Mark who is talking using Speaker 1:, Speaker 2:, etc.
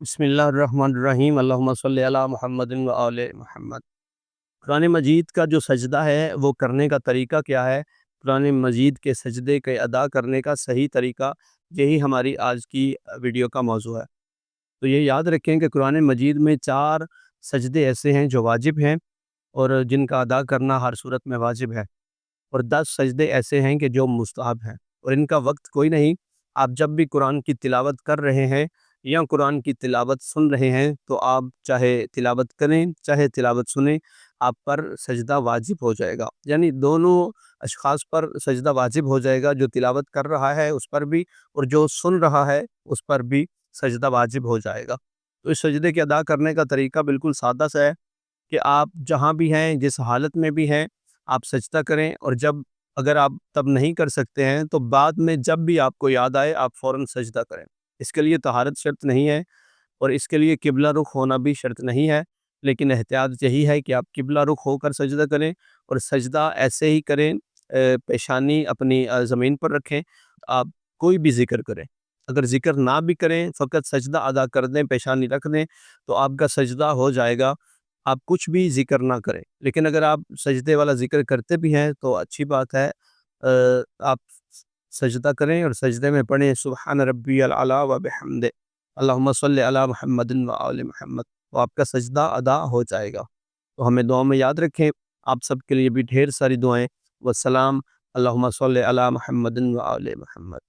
Speaker 1: بسم اللہ الرحمن الرحیم اللہم صلی علی محمد و آل محمد۔ قرآن مجید کا جو سجدہ ہے وہ کرنے کا طریقہ کیا ہے؟ قرآن مجید کے سجدے کے ادا کرنے کا صحیح طریقہ، یہی ہماری آج کی ویڈیو کا موضوع ہے۔ تو یہ یاد رکھیں کہ قرآن مجید میں 4 سجدے ایسے ہیں جو واجب ہیں اور جن کا ادا کرنا ہر صورت میں واجب ہے، اور 10 سجدے ایسے ہیں کہ جو مستحب ہیں، اور ان کا وقت کوئی نہیں۔ آپ جب بھی قرآن کی تلاوت کر رہے ہیں یا قرآن کی تلاوت سن رہے ہیں تو آپ چاہے تلاوت کریں چاہے تلاوت سنیں، آپ پر سجدہ واجب ہو جائے گا، یعنی دونوں اشخاص پر سجدہ واجب ہو جائے گا، جو تلاوت کر رہا ہے اس پر بھی اور جو سن رہا ہے اس پر بھی سجدہ واجب ہو جائے گا۔ تو اس سجدے کے ادا کرنے کا طریقہ بالکل سادہ سا ہے کہ آپ جہاں بھی ہیں، جس حالت میں بھی ہیں، آپ سجدہ کریں، اور اگر آپ تب نہیں کر سکتے ہیں تو بعد میں جب بھی آپ کو یاد آئے آپ فوراً سجدہ کریں۔ اس کے لیے طہارت شرط نہیں ہے اور اس کے لیے قبلہ رخ ہونا بھی شرط نہیں ہے، لیکن احتیاط یہی ہے کہ آپ قبلہ رخ ہو کر سجدہ کریں، اور سجدہ ایسے ہی کریں، پیشانی اپنی زمین پر رکھیں۔ آپ کوئی بھی ذکر کریں، اگر ذکر نہ بھی کریں، فقط سجدہ ادا کر دیں، پیشانی رکھ دیں، تو آپ کا سجدہ ہو جائے گا۔ آپ کچھ بھی ذکر نہ کریں، لیکن اگر آپ سجدے والا ذکر کرتے بھی ہیں تو اچھی بات ہے، آپ سجدہ کریں اور سجدے میں پڑھیں سبحان ربی العلی و بحمدہ اللہم صلی علی محمد و آل محمد، تو آپ کا سجدہ ادا ہو جائے گا۔ تو ہمیں دعاؤں میں یاد رکھیں۔ آپ سب کے لیے بھی ڈھیر ساری دعائیں۔ والسلام، اللہم صلی علی محمد و آل محمد۔